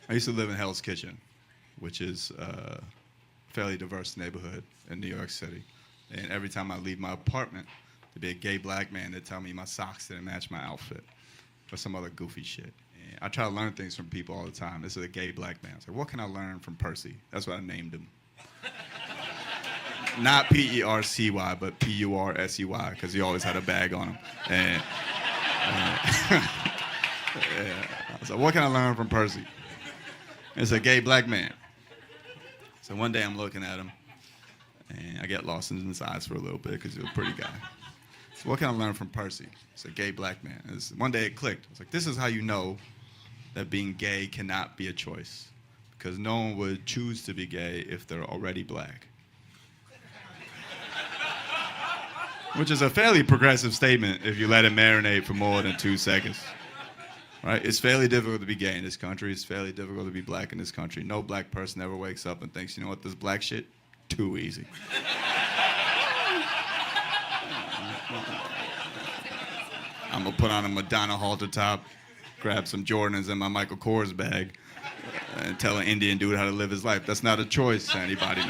I used to live in Hell's Kitchen, which is a fairly diverse neighborhood in New York City. And every time I leave my apartment, there'd be a gay black man that tell me my socks didn't match my outfit or some other goofy shit. And I try to learn things from people all the time. This is a gay black man. I was like, what can I learn from Percy? That's what I named him. Not Percy, but Pursey, because he always had a bag on him. And yeah. I was like, what can I learn from Percy? It's a gay black man. So one day I'm looking at him, and I get lost in his eyes for a little bit because he's a pretty guy. So what can I learn from Percy? It's a gay black man. One day it clicked. It's like, this is how you know that being gay cannot be a choice, because no one would choose to be gay if they're already black. Which is a fairly progressive statement if you let it marinate for more than 2 seconds. Right? It's fairly difficult to be gay in this country. It's fairly difficult to be black in this country. No black person ever wakes up and thinks, you know what, this black shit, too easy. I'm gonna put on a Madonna halter top, grab some Jordans in my Michael Kors bag, and tell an Indian dude how to live his life. That's not a choice to anybody.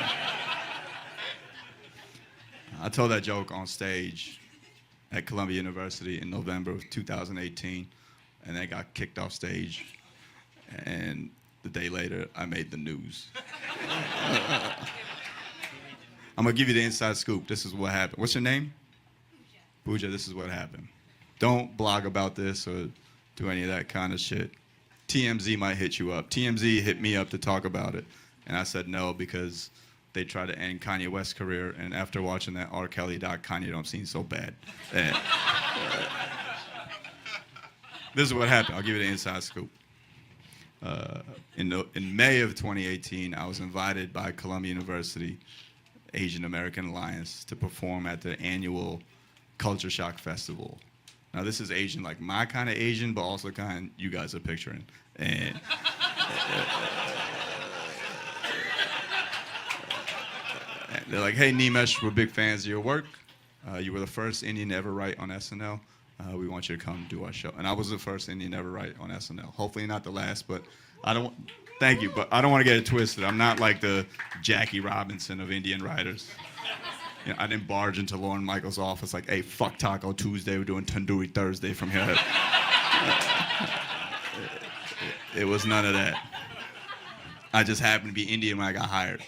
I told that joke on stage at Columbia University in November of 2018. And I got kicked off stage, and the day later, I made the news. I'm gonna give you the inside scoop. This is what happened. What's your name? Pooja, this is what happened. Don't blog about this or do any of that kind of shit. TMZ might hit you up. TMZ hit me up to talk about it, and I said no because they tried to end Kanye West's career, and after watching that R. Kelly doc, Kanye don't seem so bad. And, this is what happened. I'll give you the inside scoop. In May of 2018, I was invited by Columbia University Asian American Alliance to perform at the annual Culture Shock Festival. Now, this is Asian, like my kind of Asian, but also kind you guys are picturing. And they're like, hey, Nimesh, we're big fans of your work. You were the first Indian to ever write on SNL. We want you to come do our show. And I was the first Indian ever write on SNL. Hopefully not the last, but thank you, but I don't want to get it twisted. I'm not like the Jackie Robinson of Indian writers. You know, I didn't barge into Lorne Michaels' office like, hey, fuck Taco Tuesday, we're doing Tandoori Thursday from here. It was none of that. I just happened to be Indian when I got hired.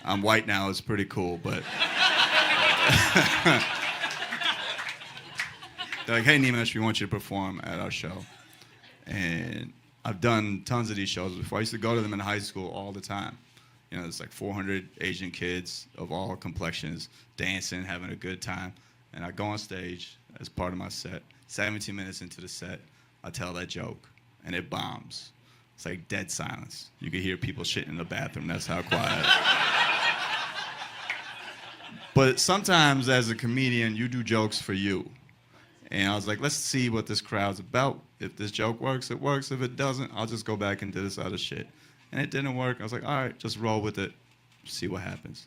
I'm white now, it's pretty cool, but... They're like, hey, Nimesh, we want you to perform at our show. And I've done tons of these shows before. I used to go to them in high school all the time. You know, there's like 400 Asian kids of all complexions dancing, having a good time. And I go on stage as part of my set. 17 minutes into the set, I tell that joke, and it bombs. It's like dead silence. You can hear people shitting in the bathroom. That's how quiet. But sometimes as a comedian, you do jokes for you. And I was like, let's see what this crowd's about. If this joke works, it works. If it doesn't, I'll just go back and do this other shit. And it didn't work. I was like, all right, just roll with it. See what happens.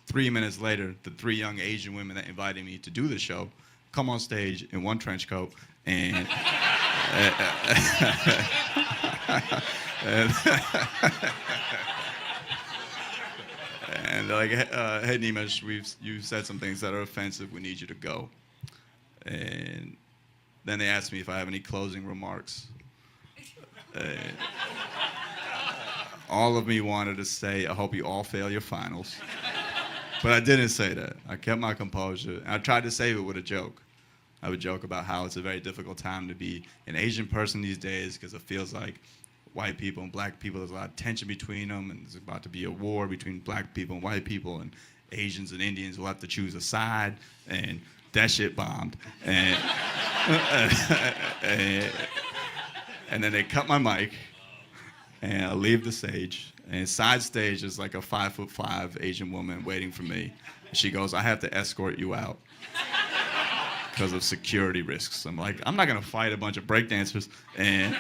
3 minutes later, the 3 young Asian women that invited me to do the show come on stage in one trench coat and... and they're like, hey, Nimesh, you've said some things that are offensive. We need you to go. And then they asked me if I have any closing remarks. All of me wanted to say, I hope you all fail your finals. But I didn't say that. I kept my composure. And I tried to save it with a joke. I would joke about how it's a very difficult time to be an Asian person these days because it feels like white people and black people, there's a lot of tension between them, and there's about to be a war between black people and white people, and Asians and Indians will have to choose a side, and that shit bombed. And, and then they cut my mic, and I leave the stage, and side stage is like a 5'5" Asian woman waiting for me. She goes, I have to escort you out because of security risks. I'm like, I'm not gonna fight a bunch of breakdancers. And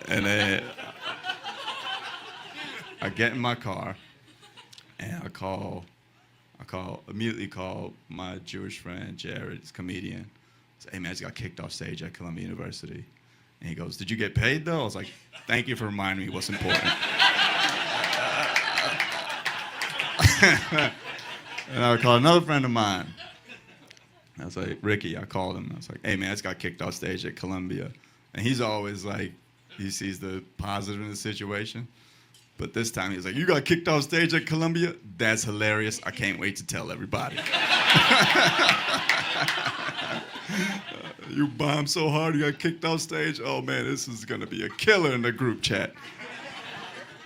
and then I get in my car and immediately call my Jewish friend Jared, he's a comedian. Say, hey man, I just got kicked off stage at Columbia University. And he goes, "Did you get paid though?" I was like, "Thank you for reminding me what's important." And I called another friend of mine. I was like, Ricky, I called him. I was like, "Hey man, I just got kicked off stage at Columbia." And he's always like, he sees the positive in the situation. But this time he was like, "You got kicked off stage at Columbia? That's hilarious. I can't wait to tell everybody." "You bombed so hard you got kicked off stage? Oh man, this is gonna be a killer in the group chat."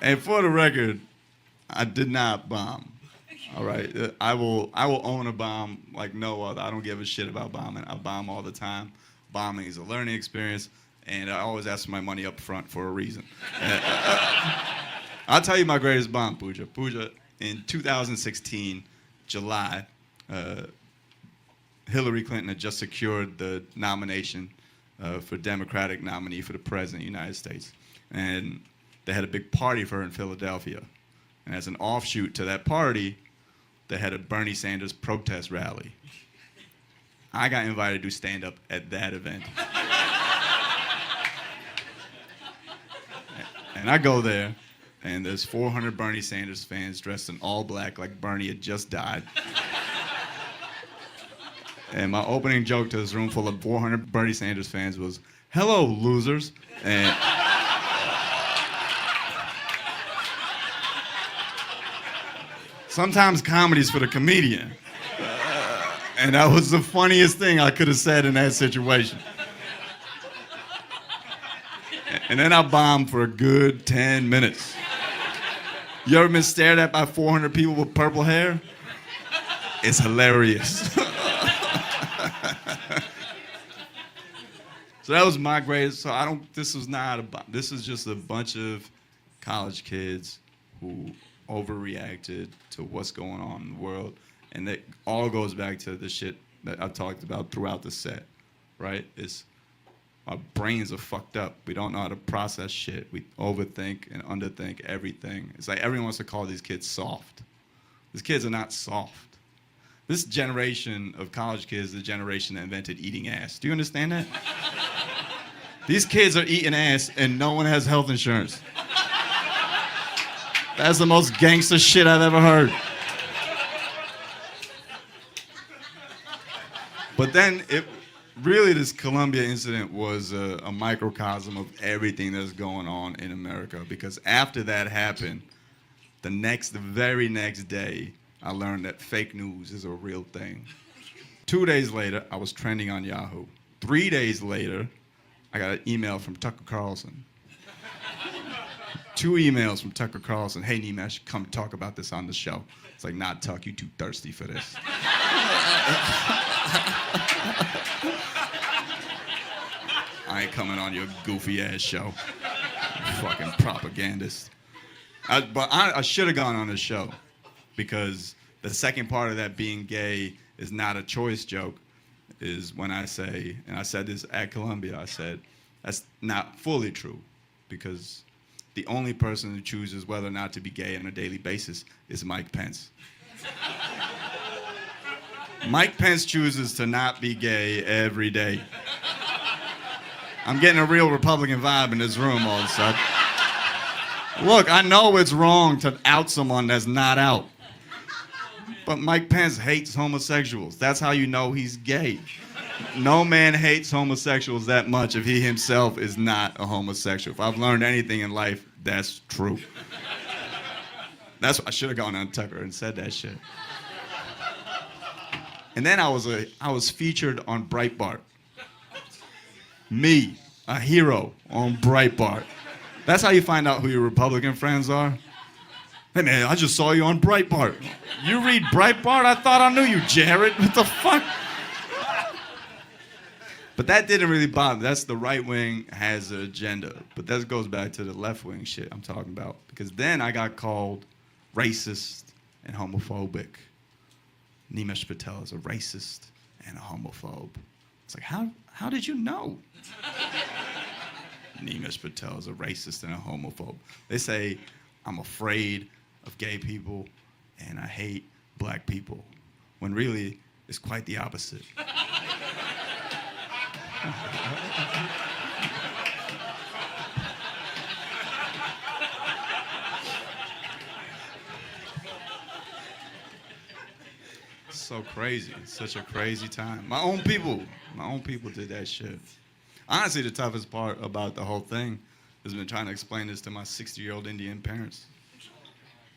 And for the record, I did not bomb. All right, I will own a bomb like no other. I don't give a shit about bombing. I bomb all the time. Bombing is a learning experience, and I always ask for my money up front for a reason. I'll tell you my greatest bomb, Pooja. Pooja, in 2016, July, Hillary Clinton had just secured the nomination for Democratic nominee for the President of the United States. And they had a big party for her in Philadelphia. And as an offshoot to that party, they had a Bernie Sanders protest rally. I got invited to do stand-up at that event. And I go there, and there's 400 Bernie Sanders fans dressed in all black like Bernie had just died. And my opening joke to this room full of 400 Bernie Sanders fans was, "Hello, losers." And sometimes comedy's for the comedian. And that was the funniest thing I could have said in that situation. And then I bombed for a good 10 minutes. You ever been stared at by 400 people with purple hair? It's hilarious. So that was my greatest. So this was not this is just a bunch of college kids who overreacted to what's going on in the world. And that all goes back to the shit that I talked about throughout the set, right? Our brains are fucked up. We don't know how to process shit. We overthink and underthink everything. It's like everyone wants to call these kids soft. These kids are not soft. This generation of college kids is the generation that invented eating ass. Do you understand that? These kids are eating ass and no one has health insurance. That's the most gangster shit I've ever heard. But then really this Columbia incident was a microcosm of everything that's going on in America, because after that happened, the very next day, I learned that fake news is a real thing. 2 days later, I was trending on Yahoo. 3 days later, I got an email from Tucker Carlson. 2 emails from Tucker Carlson. "Hey, Nimesh, come talk about this on the show." It's like, "Nah, Tuck, you too thirsty for this." I ain't coming on your goofy ass show. You fucking propagandist. But I should have gone on the show, because the second part of that being gay is not a choice joke, is when I say, and I said this at Columbia, I said, that's not fully true, because the only person who chooses whether or not to be gay on a daily basis is Mike Pence. Mike Pence chooses to not be gay every day. I'm getting a real Republican vibe in this room all of a sudden. Look, I know it's wrong to out someone that's not out. But Mike Pence hates homosexuals. That's how you know he's gay. No man hates homosexuals that much if he himself is not a homosexual. If I've learned anything in life, that's true. I should have gone on Tucker and said that shit. And then I was featured on Breitbart. Me, a hero on Breitbart. That's how you find out who your Republican friends are. "Hey man, I just saw you on Breitbart." "You read Breitbart? I thought I knew you, Jared. What the fuck?" But that didn't really bother me. That's the right wing has an agenda. But that goes back to the left wing shit I'm talking about. Because then I got called racist and homophobic. Nimesh Patel is a racist and a homophobe. It's like, how did you know? Nimesh Patel is a racist and a homophobe. They say I'm afraid of gay people and I hate black people, when really it's quite the opposite. so crazy. It's such a crazy time. My own people did that shit. Honestly, the toughest part about the whole thing has been trying to explain this to my 60-year-old Indian parents.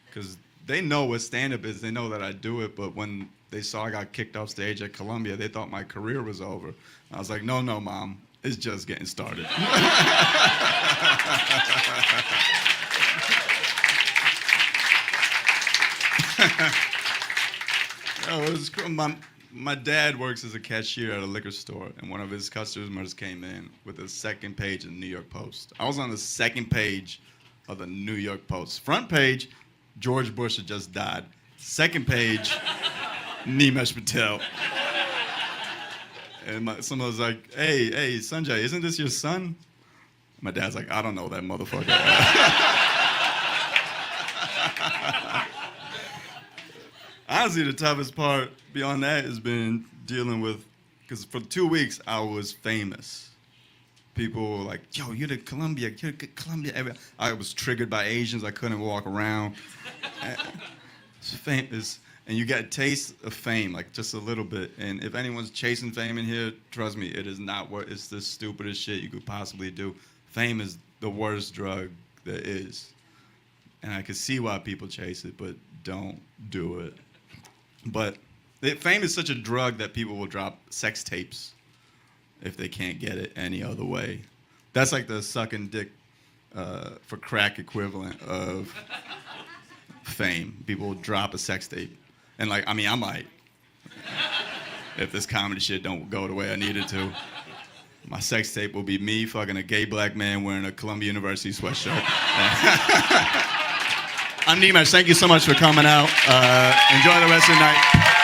Because they know what stand-up is. They know that I do it, but when they saw I got kicked off stage at Columbia, they thought my career was over. I was like, no, Mom. It's just getting started. It was cool. My dad works as a cashier at a liquor store, and one of his customers came in with a second page of the New York Post. I was on the second page of the New York Post. Front page, George Bush had just died. Second page, Nimesh Patel. And someone was like, hey, Sanjay, isn't this your son? My dad's like, I don't know that motherfucker. Honestly, the toughest part beyond that has been dealing with, because for 2 weeks I was famous. People were like, yo, you're the Columbia. I was triggered by Asians. I couldn't walk around. It's famous. And you get a taste of fame, like just a little bit. And if anyone's chasing fame in here, trust me, it is not what, it's the stupidest shit you could possibly do. Fame is the worst drug there is. And I can see why people chase it, but don't do it. But fame is such a drug that people will drop sex tapes if they can't get it any other way. That's like the sucking dick for crack equivalent of fame. People will drop a sex tape. And I might. If this comedy shit don't go the way I need it to. My sex tape will be me fucking a gay black man wearing a Columbia University sweatshirt. I'm Nimesh. Thank you so much for coming out. Enjoy the rest of the night.